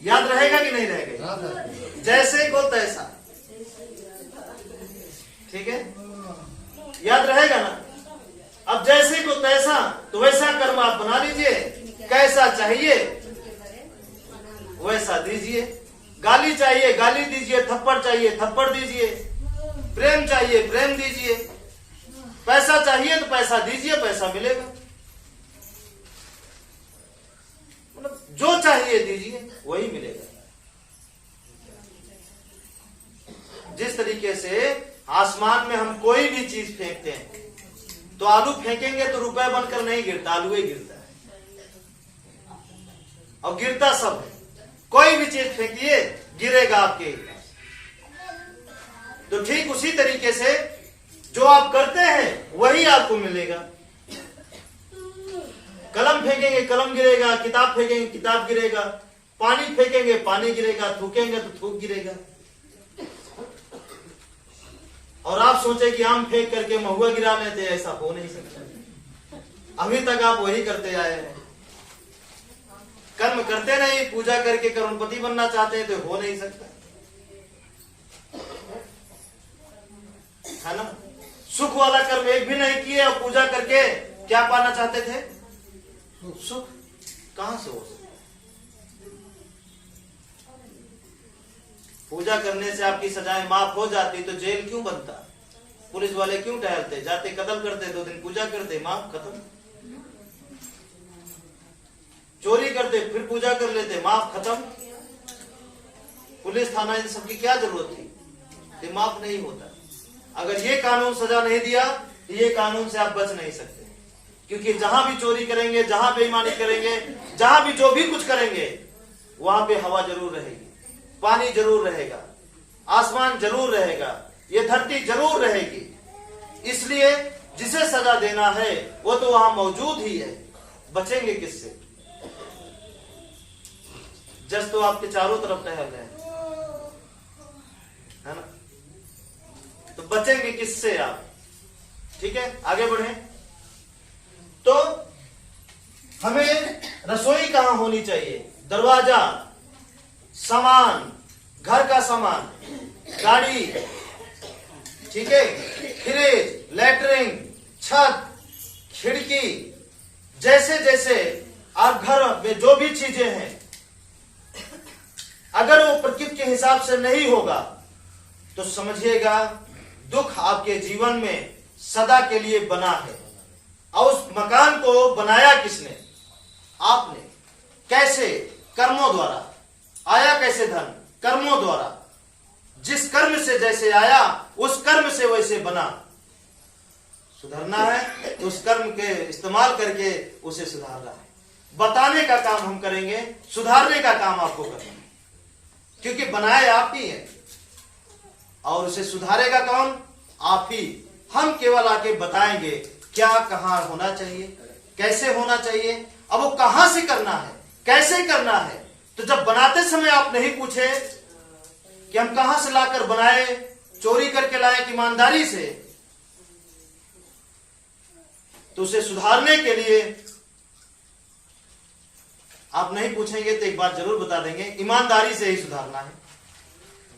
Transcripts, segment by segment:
याद रहेगा कि नहीं रहेगा? जैसे को तैसा, ठीक है, याद रहेगा ना? अब जैसे को तैसा, तो वैसा कर्म आप बना लीजिए। कैसा चाहिए वैसा दीजिए। गाली चाहिए गाली दीजिए, थप्पड़ चाहिए थप्पड़ दीजिए, प्रेम चाहिए प्रेम दीजिए, पैसा चाहिए तो पैसा दीजिए, पैसा मिलेगा। मतलब जो चाहिए दीजिए वही मिलेगा। जिस तरीके से आसमान में हम कोई भी चीज फेंकते हैं, तो आलू फेंकेंगे तो रुपए बनकर नहीं गिरता, आलू ही गिरता है और गिरता सब है। कोई भी चीज फेंकिए गिरेगा आपके। तो ठीक उसी तरीके से जो आप करते हैं वही आपको मिलेगा। कलम फेंकेंगे कलम गिरेगा, किताब फेंकेंगे किताब गिरेगा, पानी फेंकेंगे पानी गिरेगा, थूकेंगे तो थूक गिरेगा। और आप सोचे कि आम फेंक करके महुआ गिरा लेते, ऐसा हो नहीं सकता। अभी तक आप वही करते आए हैं। कर्म करते नहीं, पूजा करके करोड़पति बनना चाहते हैं तो हो नहीं सकता, है ना? सुख वाला कर्म एक भी नहीं किए और पूजा करके क्या पाना चाहते थे? सुख। कहां से हो सकता? पूजा करने से आपकी सजाएं माफ हो जाती तो जेल क्यों बनता? पुलिस वाले क्यों टहलते? जाते कत्ल करते, 2 दिन पूजा करते, माफ, खत्म। चोरी करते फिर पूजा कर लेते, माफ, खत्म। पुलिस थाना इन सबकी क्या जरूरत थी? ये माफ नहीं होता। अगर ये कानून सजा नहीं दिया तो ये कानून से आप बच नहीं सकते। क्योंकि जहां भी चोरी करेंगे, जहां बेईमानी करेंगे, जहां भी जो भी कुछ करेंगे, वहां पे हवा जरूर रहेगी, पानी जरूर रहेगा, आसमान जरूर रहेगा, ये धरती जरूर रहेगी। इसलिए जिसे सजा देना है वो तो वहां मौजूद ही है। बचेंगे किससे? जज तो आपके चारों तरफ टहल रहे हैं, है ना? तो बचेंगे किससे आप? ठीक है, आगे बढ़े। तो हमें रसोई कहां होनी चाहिए? दरवाजा, सामान, घर का सामान, गाड़ी, ठीक है, फ्रिज, लैट्रिन, छत, खिड़की, जैसे जैसे आप घर में जो भी चीजें हैं, अगर वो प्रकृति के हिसाब से नहीं होगा तो समझिएगा दुख आपके जीवन में सदा के लिए बना है। और उस मकान को बनाया किसने? आपने। कैसे? कर्मों द्वारा। आया कैसे धन? कर्मों द्वारा। जिस कर्म से जैसे आया उस कर्म से वैसे बना। सुधरना है तो उस कर्म के इस्तेमाल करके उसे सुधारना है। बताने का काम हम करेंगे, सुधारने का काम आपको करना है, क्योंकि बनाए आप ही है और उसे सुधारेगा कौन? आप ही। हम केवल आके बताएंगे क्या कहां होना चाहिए, कैसे होना चाहिए। अब वो कहां से करना है, कैसे करना है, तो जब बनाते समय आप नहीं पूछे कि हम कहां से लाकर बनाए, चोरी करके लाए कि ईमानदारी से, तो उसे सुधारने के लिए आप नहीं पूछेंगे तो एक बात जरूर बता देंगे, ईमानदारी से ही सुधारना है,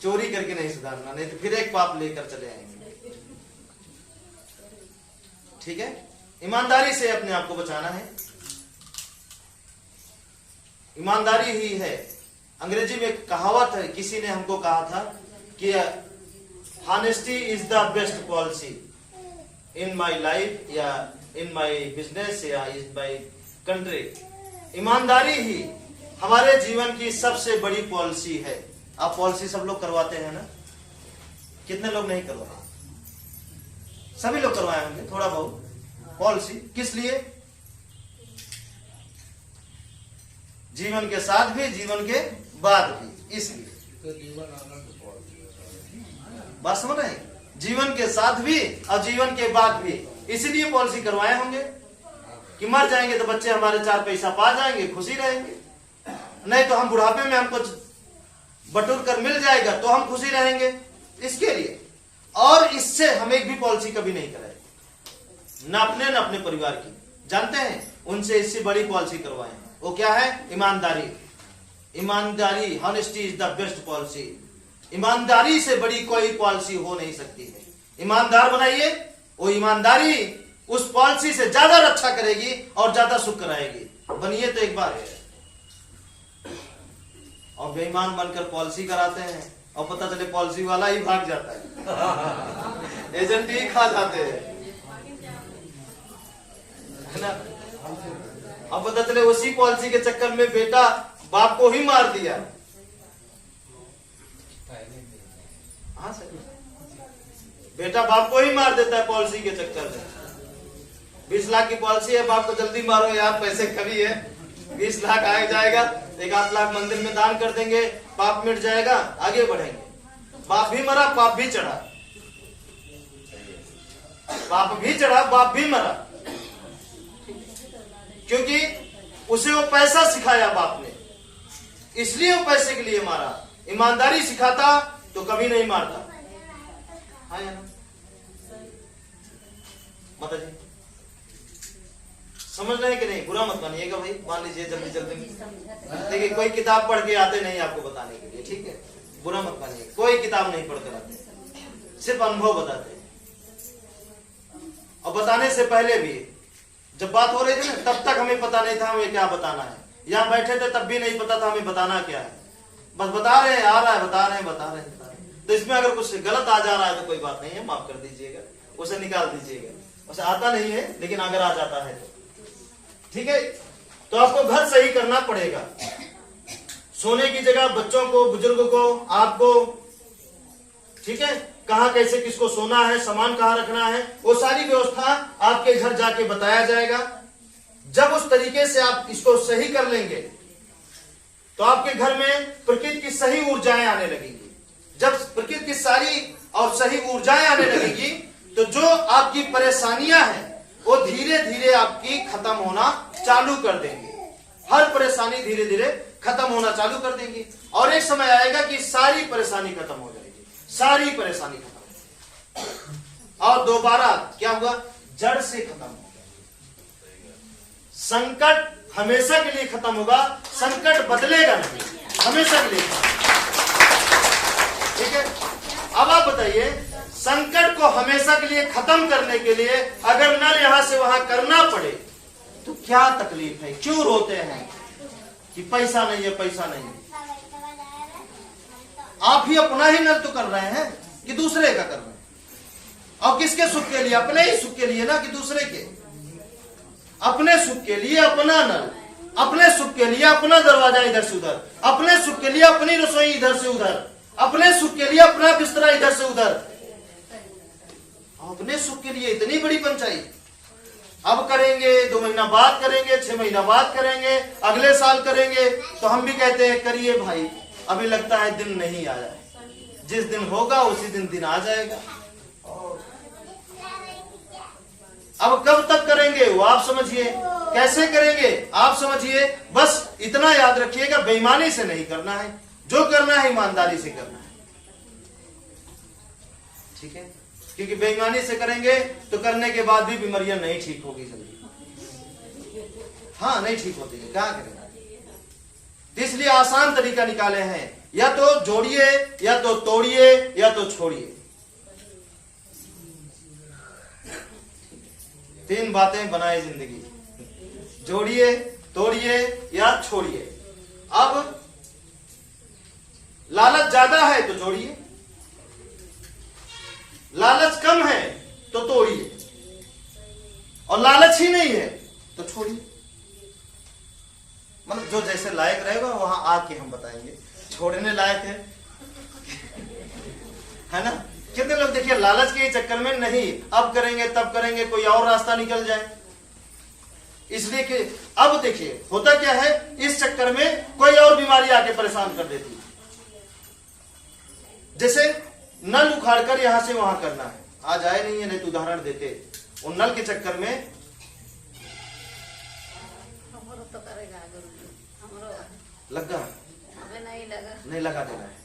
चोरी करके नहीं सुधारना, नहीं तो फिर एक पाप लेकर चले आएंगे। ठीक है, ईमानदारी से अपने आप को बचाना है। ईमानदारी ही है। अंग्रेजी में एक कहावत है, किसी ने हमको कहा था कि honesty is the best policy in my life या इन माई बिजनेस या इन माई कंट्री। ईमानदारी ही हमारे जीवन की सबसे बड़ी पॉलिसी है। आप पॉलिसी सब लोग करवाते हैं ना? कितने लोग नहीं करवाते? सभी लोग करवाए होंगे थोड़ा बहुत। पॉलिसी किस लिए? जीवन के साथ भी, जीवन के बाद भी। इसलिए बात समझ रहे हैं? जीवन के साथ भी और जीवन के बाद भी, इसीलिए पॉलिसी करवाए होंगे कि मर जाएंगे तो बच्चे हमारे 4 पैसा पा जाएंगे, खुशी रहेंगे। नहीं तो हम बुढ़ापे में हमको बटोर कर मिल जाएगा तो हम खुशी रहेंगे, इसके लिए। और इससे हम एक भी पॉलिसी कभी नहीं कराए, न अपने न अपने परिवार की। जानते हैं, उनसे इससे बड़ी पॉलिसी करवाए। वो क्या है? ईमानदारी। ईमानदारी, honesty is the best policy. ईमानदारी से बड़ी कोई पॉलिसी हो नहीं सकती है। ईमानदार बनाइए, वो ईमानदारी उस पॉलिसी से ज्यादा रक्षा करेगी और ज्यादा सुख कराएगी। बनिए तो एक बार, और बेईमान बनकर पॉलिसी कराते हैं और पता चले पॉलिसी वाला ही भाग जाता है, एजेंट ही खा जाते हैं, है ना। अब पता चले उसी पॉलिसी के चक्कर में बेटा बाप को ही मार दिया। हाँ सर, बेटा बाप को ही मार देता है पॉलिसी के चक्कर में। 20 लाख की पॉलिसी है, बाप को जल्दी मारो यार, पैसे कभी है, 20 लाख आ जाएगा, 1-8 लाख मंदिर में दान कर देंगे, पाप मिट जाएगा, आगे बढ़ेंगे। बाप भी मरा, पाप भी चढ़ा, पाप भी चढ़ा, बाप भी मरा, क्योंकि उसे वो पैसा सिखाया बाप ने, इसलिए वो पैसे के लिए मारा। ईमानदारी सिखाता तो कभी नहीं मारता। हाँ या ना माता जी, समझ रहे हैं कि नहीं? बुरा मत मानिएगा भाई, मान लीजिए जल्दी जल्दी देखिए, कोई किताब पढ़ के आते नहीं आपको बताने के लिए, ठीक है? बुरा मत मानिए, कोई किताब नहीं पढ़कर आते, सिर्फ अनुभव बताते हैं। और बताने से पहले भी जब बात हो रही थी ना, तब तक हमें पता नहीं था हमें क्या बताना है। यहाँ बैठे थे तब भी नहीं पता था हमें बताना क्या है, बस बता रहे हैं, आ रहा है, बता रहे हैं, बता रहे हैं। तो इसमें अगर कुछ गलत आ जा रहा है तो कोई बात नहीं है, माफ कर दीजिएगा, उसे निकाल दीजिएगा। उसे आता नहीं है, लेकिन अगर आ जाता है तो ठीक है। तो आपको घर सही करना पड़ेगा, सोने की जगह बच्चों को, बुजुर्ग को, आपको, ठीक है, कहां कैसे किसको सोना है, सामान कहां रखना है, वो सारी व्यवस्था आपके घर जाके बताया जाएगा। जब उस तरीके से आप इसको सही कर लेंगे तो आपके घर में प्रकृति की सही ऊर्जाएं आने लगेंगी। जब प्रकृति की सारी और सही ऊर्जाएं आने लगेगी तो जो आपकी परेशानियां हैं वो धीरे धीरे आपकी खत्म होना चालू कर देंगे। हर परेशानी धीरे धीरे खत्म होना चालू कर देंगी और एक समय आएगा कि सारी परेशानी खत्म हो जाएगी, सारी परेशानी खत्म और दोबारा क्या हुआ, जड़ से खत्म होगा। संकट हमेशा के लिए खत्म होगा, संकट बदलेगा नहीं, हमेशा के लिए। ठीक है, अब आप बताइए, संकट को हमेशा के लिए खत्म करने के लिए अगर नल यहां से वहां करना पड़े तो क्या तकलीफ है? क्यों रोते हैं कि पैसा नहीं है, पैसा नहीं है? आप ही अपना ही नल तो कर रहे हैं कि दूसरे का कर रहे हैं? और किसके सुख के लिए? अपने ही सुख के लिए ना, कि दूसरे के? अपने सुख के लिए अपना नल, अपने सुख के लिए अपना दरवाजा इधर से उधर, अपने सुख के लिए अपनी रसोई इधर से उधर, अपने सुख के लिए अपना बिस्तरा इधर से उधर, अपने सुख के लिए इतनी बड़ी पंचायत। अब करेंगे, 2 महीना बाद करेंगे, 6 महीना बाद करेंगे, अगले साल करेंगे। तो हम भी कहते हैं करिए भाई, अभी लगता है दिन नहीं आया है, जिस दिन होगा उसी दिन आ जाएगा। अब कब तक करेंगे वो आप समझिए, कैसे करेंगे आप समझिए। बस इतना याद रखिएगा, बेईमानी से नहीं करना है, जो करना है ईमानदारी से करना है। ठीक है, क्योंकि बेईमानी से करेंगे तो करने के बाद भी बीमारियां नहीं ठीक होगी जल्दी। हाँ, नहीं ठीक होती है, क्या करेंगे? इसलिए आसान तरीका निकाले हैं, या तो जोड़िए, या तो तोड़िए, या तो छोड़िए। 3 बातें बनाए जिंदगी, जोड़िए, तोड़िए या छोड़िए। अब लालच ज्यादा है तो जोड़िए, लालच कम है तो तोड़िए, और लालच ही नहीं है तो छोड़िए। मतलब जो जैसे लायक रहेगा वहां आके हम बताएंगे, छोड़ने लायक है ना। कितने लोग देखिए लालच के चक्कर में नहीं, अब करेंगे तब करेंगे, कोई और रास्ता निकल जाए, इसलिए कि अब देखिए होता क्या है, इस चक्कर में कोई और बीमारी आके परेशान कर देती है। जैसे नल उखाड़कर यहां से वहां करना है, आज आए नहीं है, नहीं तो उदाहरण देते। उन नल के चक्कर में लगा नहीं लगा देना है।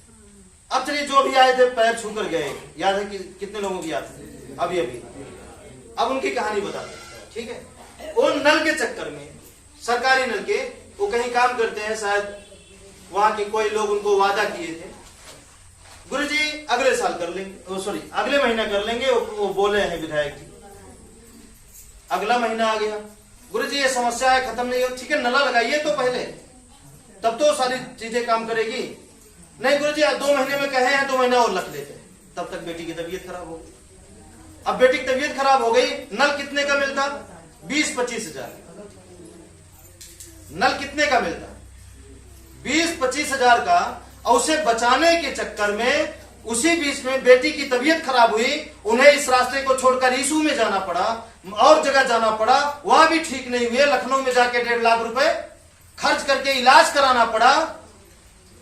अब चलिए, जो भी आए थे पैर छू कर गए, याद है कि कितने लोगों की याद है? अभी अब उनकी कहानी बताते हैं। ठीक है, उन नल के चक्कर में, सरकारी नल के, वो कहीं काम करते हैं, शायद वहां के कोई लोग उनको वादा किए थे, गुरुजी अगले साल कर लेंगे, सॉरी अगले महीना कर लेंगे, वो बोले हैं विधायक जी। अगला महीना आ गया, गुरुजी ये समस्या है, खत्म नहीं हो, ठीक है नला लगाइए तो पहले, तब तो सारी चीजें काम करेगी। नहीं गुरुजी आप 2 महीने में कहे हैं, 2 महीना और रख लेते हैं। तब तक बेटी की तबीयत खराब हो गई। अब बेटी की तबीयत खराब हो गई, नल कितने का मिलता? 20-25 हजार। नल कितने का मिलता? 20-25 हजार का। और उसे बचाने के चक्कर में उसी बीच में बेटी की तबीयत खराब हुई, उन्हें इस रास्ते को छोड़कर ईसू में जाना पड़ा, और जगह जाना पड़ा, वहां भी ठीक नहीं हुए, लखनऊ में जाके 1.5 लाख रुपए खर्च करके इलाज कराना पड़ा।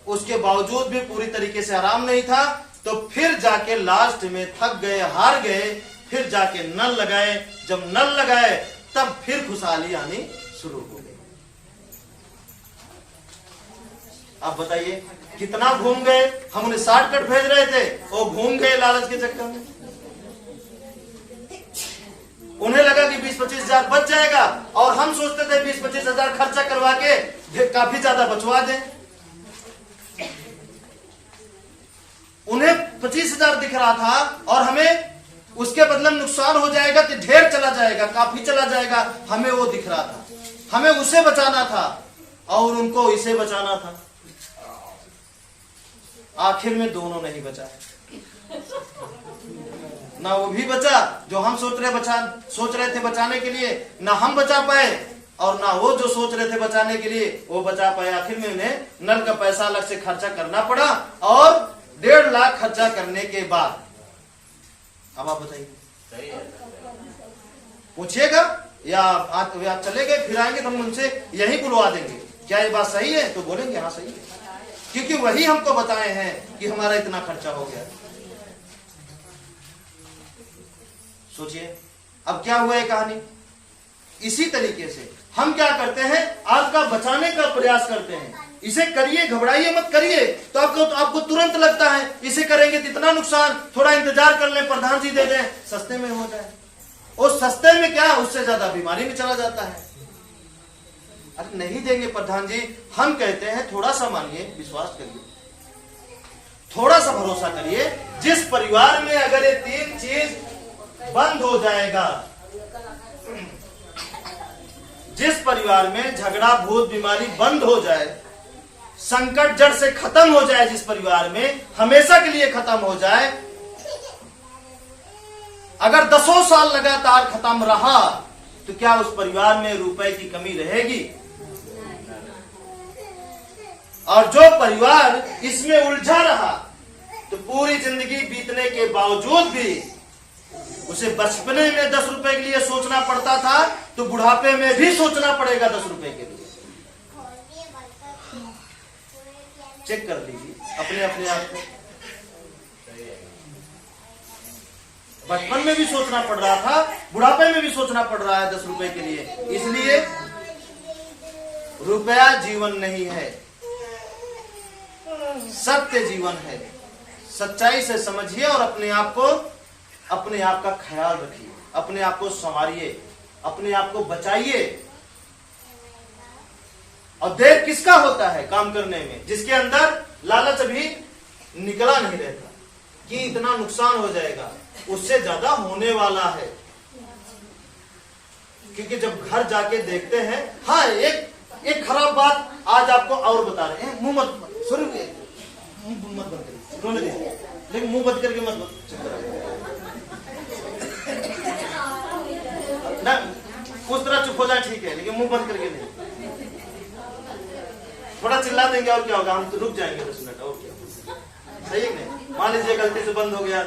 उसके बावजूद भी पूरी तरीके से आराम नहीं था, तो फिर जाके लास्ट में थक गए, हार गए, फिर जाके नल लगाए। जब नल लगाए तब फिर खुशहाली आनी शुरू हो गई। अब बताइए कितना घूम गए, हम उन्हें शॉर्टकट भेज रहे थे, वो घूम गए लालच के चक्कर में। उन्हें लगा कि 20-25 हजार बच जाएगा, और हम सोचते थे 20-25 हजार खर्चा करवा के काफी ज्यादा बचवा दें। उन्हें 25 हजार दिख रहा था, और हमें उसके बदले में नुकसान हो जाएगा कि ढेर चला जाएगा, काफी चला जाएगा, हमें वो दिख रहा था। हमें उसे बचाना था और उनको इसे बचाना था। आखिर में दोनों नहीं बचा, ना वो भी बचा जो हम सोच रहे थे बचाने के लिए, ना हम बचा पाए, और ना वो जो सोच रहे थे बचाने के लिए वो बचा पाए। आखिर में उन्हें नल का पैसा अलग से खर्चा करना पड़ा, और 1.5 लाख खर्चा करने के बाद अब आप बताइए, पूछिएगा या आप चले गए, फिर आएंगे तो हम उनसे यही बुलवा देंगे, क्या ये बात सही है? तो बोलेंगे हाँ सही है, क्योंकि वही हमको बताए हैं कि हमारा इतना खर्चा हो गया। सोचिए अब क्या हुआ है कहानी। इसी तरीके से हम क्या करते हैं, आपका बचाने का प्रयास करते हैं, इसे करिए, घबराइए मत करिए, तो आपको तुरंत लगता है इसे करेंगे तो इतना नुकसान, थोड़ा इंतजार कर लें, प्रधान जी दे दें, सस्ते में हो जाए। और सस्ते में क्या, उससे ज्यादा बीमारी में चला जाता है। अरे नहीं देंगे प्रधान जी, हम कहते हैं थोड़ा सा मानिए, विश्वास करिए, थोड़ा सा भरोसा करिए। जिस परिवार में अगर ये 3 चीज बंद हो जाएगा, जिस परिवार में झगड़ा, भूत, बीमारी बंद हो जाए, संकट जड़ से खत्म हो जाए, जिस परिवार में हमेशा के लिए खत्म हो जाए, अगर 10 साल लगातार खत्म रहा, तो क्या उस परिवार में रुपए की कमी रहेगी? और जो परिवार इसमें उलझा रहा, तो पूरी जिंदगी बीतने के बावजूद भी उसे बचपने में 10 रुपए के लिए सोचना पड़ता था, तो बुढ़ापे में भी सोचना पड़ेगा 10 रुपए के लिए। चेक कर लीजिए अपने आप को। बचपन में भी सोचना पड़ रहा था, बुढ़ापे में भी सोचना पड़ रहा है 10 रुपए के लिए। इसलिए रुपया जीवन नहीं है, सत्य जीवन है। सच्चाई से समझिए और अपने आप का ख्याल रखिए, अपने आप को संवारिए, अपने आप को बचाइए। और देर किसका होता है काम करने में? जिसके अंदर लालच अभी निकला नहीं रहता कि इतना नुकसान हो जाएगा, उससे ज्यादा होने वाला है। क्योंकि जब घर जाके देखते हैं, हाँ एक खराब बात आज आपको और बता रहे हैं, मुंह मत मत बंद करिए, रोने दीजिए, लेकिन मुंह बंद करके मत ना, उस तरह चुप हो जाए ठीक है, लेकिन मुंह बंद करके नहीं। थोड़ा चिल्ला देंगे और क्या होगा, हम तो रुक जाएंगे 10 मिनट, और क्या, सही है नहीं? मान लीजिए गलती से बंद हो गया,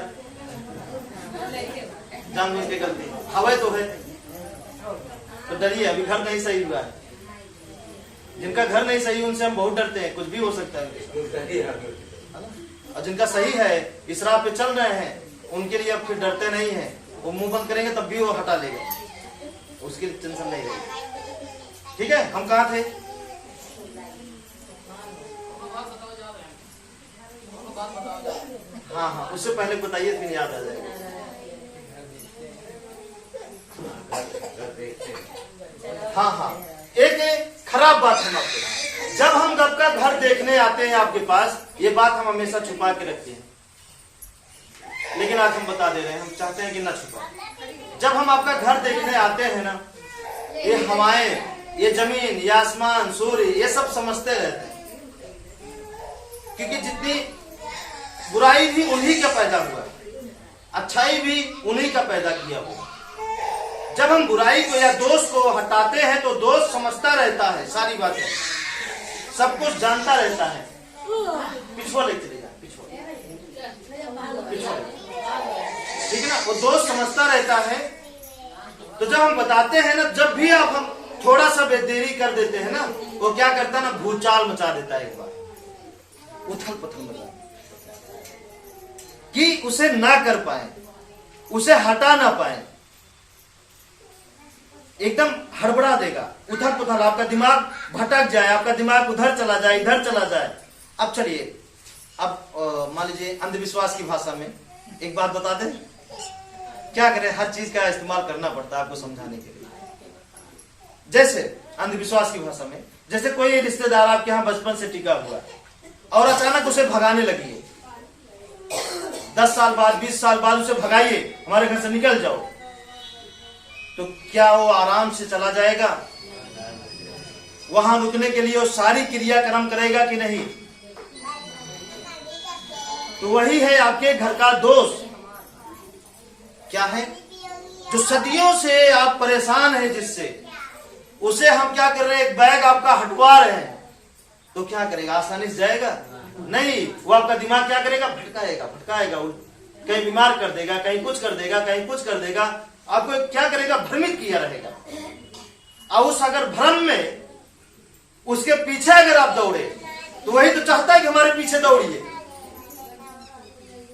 जानबूझ के गलती, हवा तो है, तो डरिए, अभी घर नहीं सही हुआ है। जिनका घर नहीं सही उनसे हम बहुत डरते हैं, कुछ भी हो सकता है। और जिनका सही है, इस राह पे चल रहे हैं, उनके लिए अब फिर डरते नहीं है। वो मुंह बंद करेंगे तब भी वो हटा लेगा, उसकी टेंशन नहीं रहेगी। ठीक है, हम कहाँ थे? हाँ, उससे पहले बताइए, फिर याद आ जाएगा। हाँ, एक खराब बात हम आपको, जब हम आपका घर देखने आते हैं आपके पास, ये बात हम हमेशा छुपा के रखते हैं, लेकिन आज हम बता दे रहे हैं, हम चाहते हैं कि ना छुपा। जब हम आपका घर देखने आते हैं ना, ये हवाएं, ये जमीन, ये आसमान, सूर्य, ये सब समझते रहते हैं, क्योंकि जितनी बुराई भी उन्हीं का पैदा हुआ, अच्छाई भी उन्हीं का पैदा किया हुआ। जब हम बुराई को या दोष को हटाते हैं तो दोष समझता रहता है, सारी बातें, सब कुछ जानता रहता है। पिछुआ ले चलेगा, पिछुआ, ठीक है ना, वो दोष समझता रहता है। तो जब हम बताते हैं ना, जब भी आप हम थोड़ा सा बेदेरी कर देते हैं ना, वो क्या करता है ना, भूचाल मचा देता है, एक बार उथल पुथल मचा, कि उसे ना कर पाए, उसे हटा ना पाए, एकदम हड़बड़ा देगा, उथल पुथल, आपका दिमाग भटक जाए, आपका दिमाग उधर चला जाए, इधर चला जाए। अब चलिए, अब मान लीजिए अंधविश्वास की भाषा में एक बात बता दें, क्या करें, हर चीज का इस्तेमाल करना पड़ता है आपको समझाने के लिए। जैसे अंधविश्वास की भाषा में, जैसे कोई रिश्तेदार आपके यहाँ बचपन से टिका हुआ है और अचानक उसे भगाने लगी है, 10 साल बाद, 20 साल बाद उसे भगाइए, हमारे घर से निकल जाओ, तो क्या वो आराम से चला जाएगा? वहां रुकने के लिए वो सारी क्रियाक्रम करेगा कि नहीं? तो वही है आपके घर का दोष। क्या है? जो सदियों से आप परेशान हैं जिससे, उसे हम क्या कर रहे हैं, एक बैग आपका हटवा रहे हैं, तो क्या करेगा? आसानी से जाएगा? नहीं, वो आपका दिमाग क्या करेगा, भटकाएगा भटकाएगा, कहीं बीमार कर देगा, कहीं कुछ कर देगा, कहीं कुछ कर देगा, आपको क्या करेगा, भ्रमित किया रहेगा। और उस अगर भ्रम में उसके पीछे अगर आप दौड़े, तो वही तो चाहता है कि हमारे पीछे दौड़िए,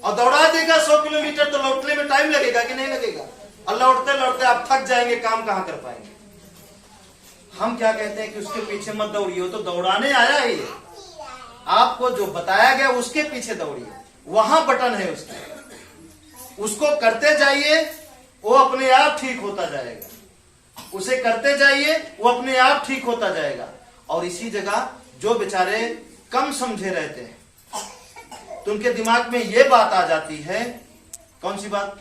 और दौड़ा देगा 100 किलोमीटर, तो लौटने में टाइम लगेगा कि नहीं लगेगा? और लौटते लौटते आप थक जाएंगे, काम कहां कर पाएंगे। हम क्या कहते हैं कि उसके पीछे मत दौड़िए, तो दौड़ाने आया ही है, आपको जो बताया गया उसके पीछे दौड़िए, वहां बटन है उसका, उसको करते जाइए, वो अपने आप ठीक होता जाएगा, उसे करते जाइए, वो अपने आप ठीक होता जाएगा। और इसी जगह जो बेचारे कम समझे रहते हैं, तो उनके दिमाग में ये बात आ जाती है, कौन सी बात?